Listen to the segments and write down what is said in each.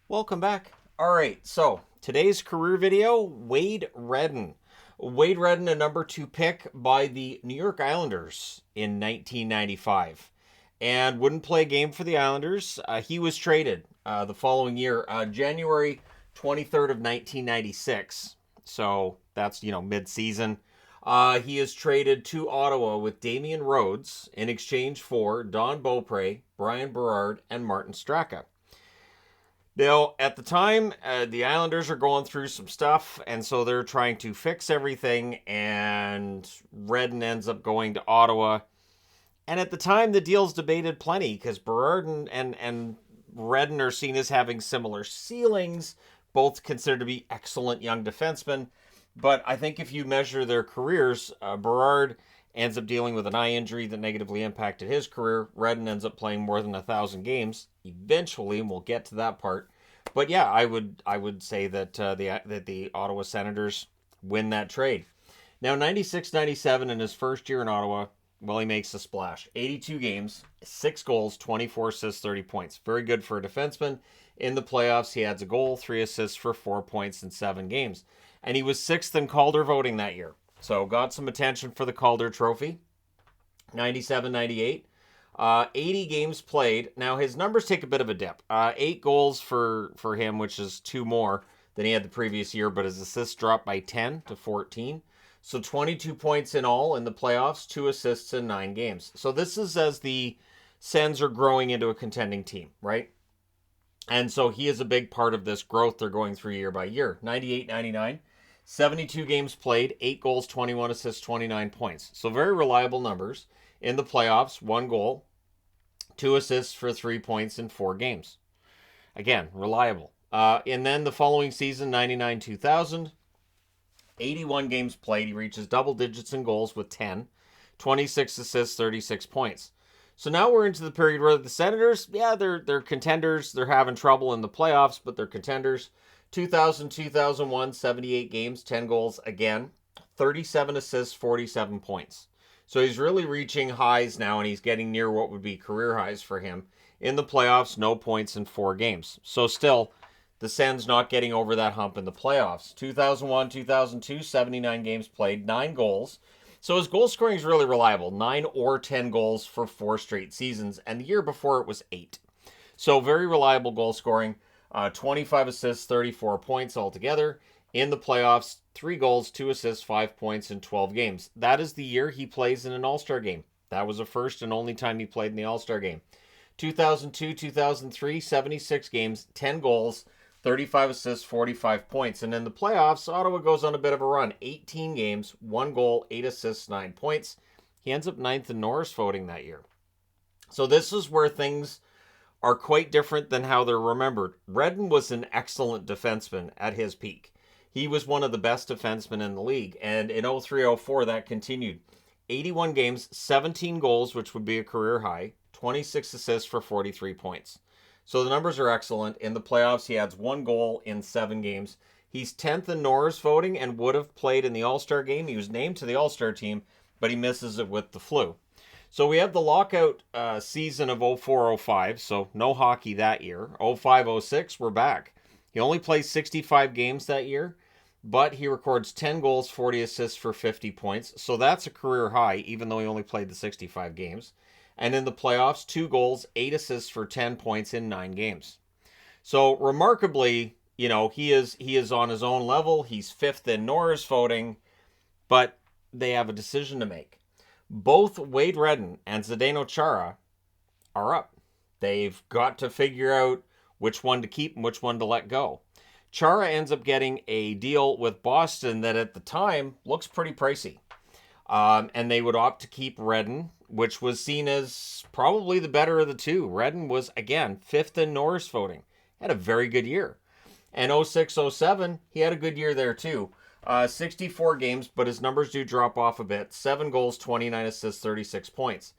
Welcome back. All right, so today's career video, Wade Redden. Wade Redden, a number 2 pick by the New York Islanders in 1995. And wouldn't play a game for the Islanders. He was traded the following year, January 23rd of 1996. So that's, mid-season. He is traded to Ottawa with Damian Rhodes in exchange for Don Beaupre, Brian Berard, and Martin Straka. Now, at the time, the Islanders are going through some stuff, and so they're trying to fix everything, and Redden ends up going to Ottawa. And at the time, the deal's debated plenty, because Berard and Redden are seen as having similar ceilings, both considered to be excellent young defensemen. But I think if you measure their careers, Berard ends up dealing with an eye injury that negatively impacted his career. Redden ends up playing more than 1,000 games eventually, and we'll get to that part. But yeah, I would say that the Ottawa Senators win that trade. Now, 96-97 in his first year in Ottawa, well, he makes a splash. 82 games, 6 goals, 24 assists, 30 points. Very good for a defenseman. In the playoffs, he adds a goal, 3 assists for 4 points in 7 games. And he was 6th in Calder voting that year. So got some attention for the Calder Trophy. 97-98. 80 games played. Now, his numbers take a bit of a dip. 8 goals for him, which is 2 more than he had the previous year, but his assists dropped by 10 to 14. So 22 points in all in the playoffs, 2 assists in 9 games. So this is as the Sens are growing into a contending team, right? And so he is a big part of this growth they're going through year by year. 98-99. 72 games played, 8 goals, 21 assists, 29 points. So very reliable numbers. In the playoffs, 1 goal, 2 assists for 3 points in 4 games. Again, reliable. And then the following season, 99-2000, 81 games played. He reaches double digits in goals with 10, 26 assists, 36 points. So now we're into the period where the Senators, yeah, they're contenders. They're having trouble in the playoffs, but they're contenders. 2000-2001, 78 games, 10 goals again, 37 assists, 47 points. So he's really reaching highs now, and he's getting near what would be career highs for him. In the playoffs, no points in 4 games. So still, the Sens not getting over that hump in the playoffs. 2001-2002, 79 games played, 9 goals. So his goal scoring is really reliable. 9 or 10 goals for 4 straight seasons, and the year before it was 8. So very reliable goal scoring. 25 assists, 34 points altogether. In the playoffs, 3 goals, 2 assists, 5 points in 12 games. That is the year he plays in an All-Star game. That was the first and only time he played in the All-Star game. 2002-2003, 76 games, 10 goals, 35 assists, 45 points. And in the playoffs, Ottawa goes on a bit of a run. 18 games, 1 goal, 8 assists, 9 points. He ends up 9th in Norris voting that year. So this is where things are quite different than how they're remembered. Redden was an excellent defenseman at his peak. He was one of the best defensemen in the league, and in 03-04 that continued. 81 games, 17 goals, which would be a career high, 26 assists for 43 points. So the numbers are excellent. In the playoffs, he adds 1 goal in 7 games. He's 10th in Norris voting and would have played in the All-Star game. He was named to the All-Star team, but he misses it with the flu. So we have the lockout season of 04-05, so no hockey that year. 05-06, we're back. He only plays 65 games that year, but he records 10 goals, 40 assists for 50 points. So that's a career high, even though he only played the 65 games. And in the playoffs, 2 goals, 8 assists for 10 points in 9 games. So remarkably, he is on his own level. He's 5th in Norris voting, but they have a decision to make. Both Wade Redden and Zdeno Chara are up. They've got to figure out which one to keep and which one to let go. Chara ends up getting a deal with Boston that at the time looks pretty pricey. And they would opt to keep Redden, which was seen as probably the better of the two. Redden was, again, 5th in Norris voting. Had a very good year. And 06-07, he had a good year there too. 64 games, but his numbers do drop off a bit. 7 goals, 29 assists, 36 points.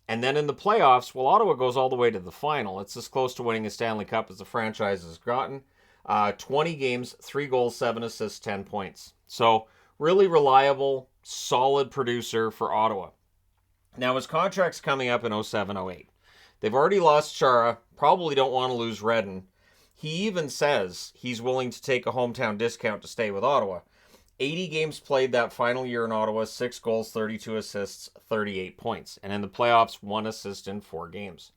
And then in the playoffs, well, Ottawa goes all the way to the final. It's as close to winning a Stanley Cup as the franchise has gotten. 20 games, 3 goals, 7 assists, 10 points. So really reliable, solid producer for Ottawa. Now his contract's coming up in 07-08. They've already lost Chara, probably don't want to lose Redden. He even says he's willing to take a hometown discount to stay with Ottawa. 80 games played that final year in Ottawa, 6 goals, 32 assists, 38 points. And in the playoffs, 1 assist in 4 games.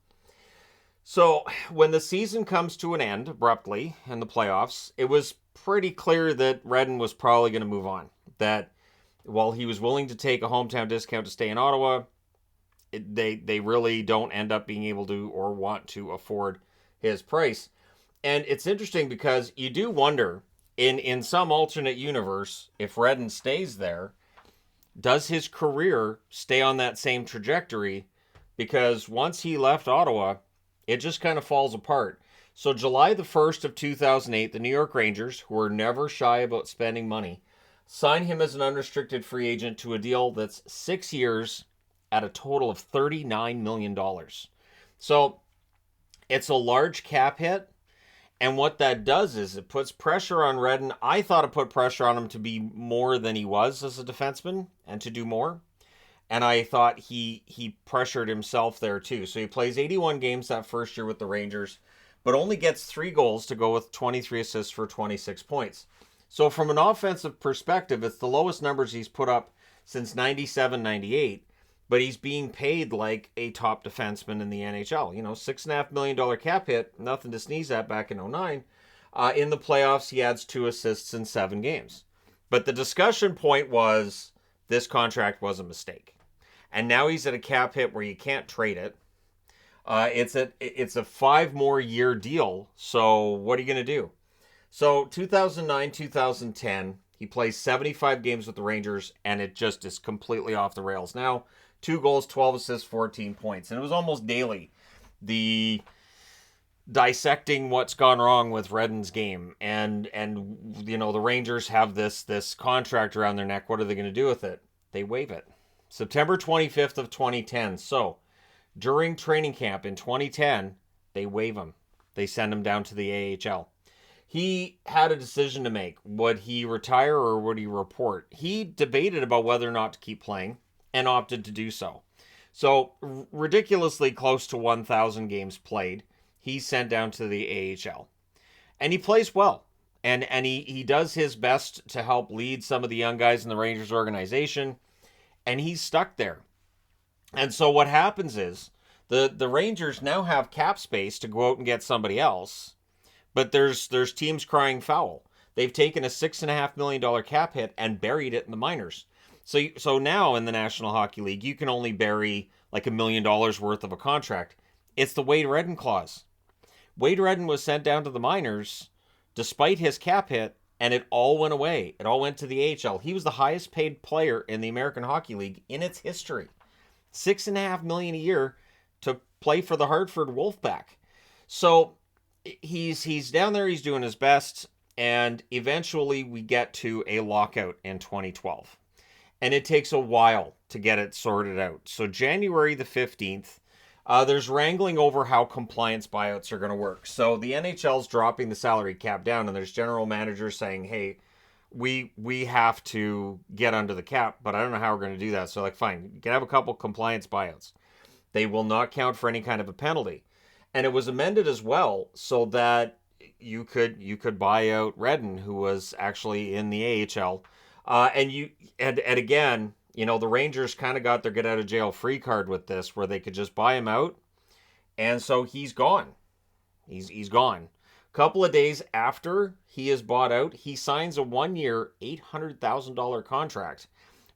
So when the season comes to an end abruptly in the playoffs, it was pretty clear that Redden was probably going to move on. That while he was willing to take a hometown discount to stay in Ottawa, they really don't end up being able to or want to afford his price. And it's interesting because you do wonder, in some alternate universe, if Redden stays there, does his career stay on that same trajectory? Because once he left Ottawa, it just kind of falls apart. So July the 1st of 2008, the New York Rangers, who were never shy about spending money, signed him as an unrestricted free agent to a deal that's 6 years at a total of $39 million. So it's a large cap hit. And what that does is it puts pressure on Redden. I thought it put pressure on him to be more than he was as a defenseman and to do more. And I thought he pressured himself there too. So he plays 81 games that first year with the Rangers, but only gets 3 goals to go with 23 assists for 26 points. So from an offensive perspective, it's the lowest numbers he's put up since 97-98, but he's being paid like a top defenseman in the NHL. You know, $6.5 million cap hit, nothing to sneeze at back in 2009. In the playoffs, he adds 2 assists in 7 games. But the discussion point was this contract was a mistake. And now he's at a cap hit where you can't trade it. It's a 5 more year deal. So what are you going to do? So 2009, 2010, he plays 75 games with the Rangers, and it just is completely off the rails. Now, 2 goals, 12 assists, 14 points. And it was almost daily. The dissecting what's gone wrong with Redden's game. And you know, the Rangers have this contract around their neck. What are they going to do with it? They waive it. September 25th of 2010. So, during training camp in 2010, they waive him. They send him down to the AHL. He had a decision to make. Would he retire or would he report? He debated about whether or not to keep playing and opted to do so. So, ridiculously close to 1,000 games played. He's sent down to the AHL. And he plays well. And he does his best to help lead some of the young guys in the Rangers organization. And he's stuck there. And so what happens is the Rangers now have cap space to go out and get somebody else. But there's teams crying foul. They've taken a $6.5 million cap hit and buried it in the minors. So now in the National Hockey League, you can only bury like $1 million worth of a contract. It's the Wade Redden clause. Wade Redden was sent down to the minors despite his cap hit, and it all went away. It all went to the AHL. He was the highest paid player in the American Hockey League in its history. $6.5 million a year to play for the Hartford Wolfpack. So he's down there, he's doing his best, and eventually we get to a lockout in 2012. And it takes a while to get it sorted out. So January the 15th, there's wrangling over how compliance buyouts are going to work. So the NHL's dropping the salary cap down, and there's general managers saying, hey, we have to get under the cap, but I don't know how we're going to do that. So like, fine, you can have a couple compliance buyouts. They will not count for any kind of a penalty. And it was amended as well so that you could buy out Redden, who was actually in the AHL. And again, you know, the Rangers kind of got their get out of jail free card with this, where they could just buy him out. And so he's gone. He's gone. A couple of days after he is bought out, he signs a 1-year, $800,000 contract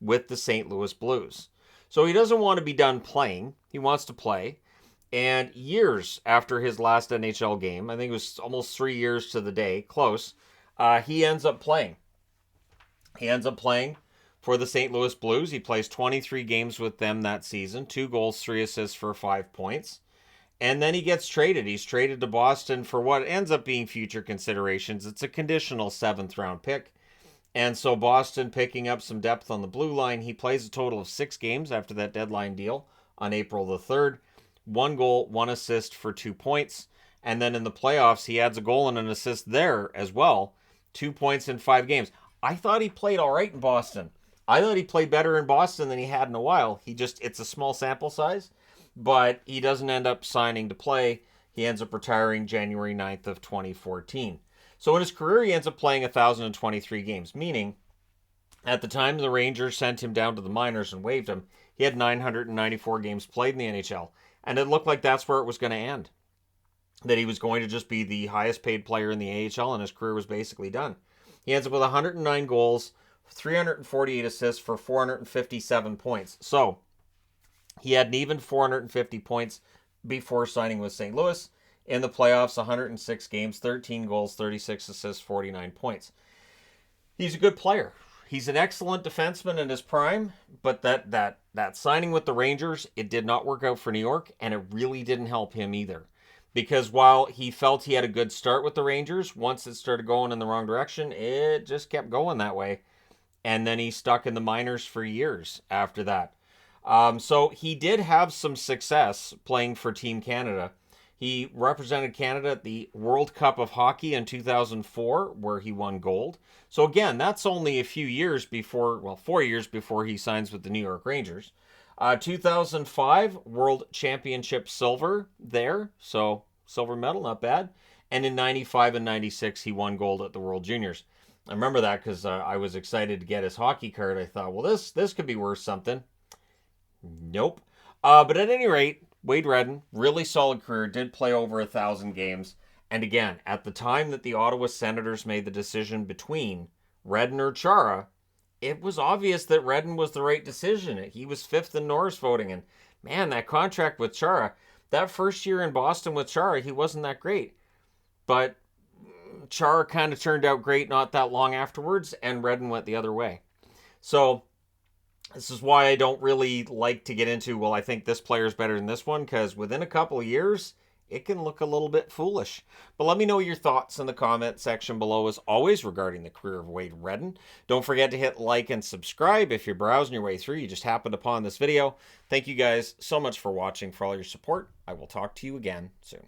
with the St. Louis Blues. So he doesn't want to be done playing. He wants to play. And years after his last NHL game, I think it was almost 3 years to the day, close, he ends up playing. He ends up playing for the St. Louis Blues. He plays 23 games with them that season, 2 goals, 3 assists for 5 points. And then he gets traded. He's traded to Boston for what ends up being future considerations. It's a conditional 7th round pick. And so Boston picking up some depth on the blue line. He plays a total of 6 games after that deadline deal on April the 3rd. 1 goal, 1 assist for 2 points. And then in the playoffs, he adds a goal and an assist there as well. 2 points in 5 games. I thought he played all right in Boston. I thought he played better in Boston than he had in a while. It's a small sample size, but he doesn't end up signing to play. He ends up retiring January 9th of 2014. So in his career, he ends up playing 1,023 games, meaning at the time the Rangers sent him down to the minors and waived him, he had 994 games played in the NHL. And it looked like that's where it was going to end. That he was going to just be the highest paid player in the AHL and his career was basically done. He ends up with 109 goals, 348 assists for 457 points. So he had an even 450 points before signing with St. Louis. In the playoffs, 106 games, 13 goals, 36 assists, 49 points. He's a good player. He's an excellent defenseman in his prime, but that signing with the Rangers, it did not work out for New York, and it really didn't help him either. Because while he felt he had a good start with the Rangers, once it started going in the wrong direction, it just kept going that way. And then he stuck in the minors for years after that. So he did have some success playing for Team Canada. He represented Canada at the World Cup of Hockey in 2004, where he won gold. So again, that's only a few years before, well, 4 years before he signs with the New York Rangers. 2005, World Championship silver there. So silver medal, not bad. And in 95 and 96, he won gold at the World Juniors. I remember that because I was excited to get his hockey card. I thought, well, this could be worth something. Nope. But at any rate, Wade Redden, really solid career, did play over 1,000 games. And again, at the time that the Ottawa Senators made the decision between Redden or Chara, it was obvious that Redden was the right decision. He was 5th in Norris voting. And man, that contract with Chara, that first year in Boston with Chara, he wasn't that great. But Chara kind of turned out great not that long afterwards, and Redden went the other way. So this is why I don't really like to get into, well, I think this player is better than this one, because within a couple of years, it can look a little bit foolish. But let me know your thoughts in the comment section below, as always, regarding the career of Wade Redden. Don't forget to hit like and subscribe if you're browsing your way through. You just happened upon this video. Thank you guys so much for watching, for all your support. I will talk to you again soon.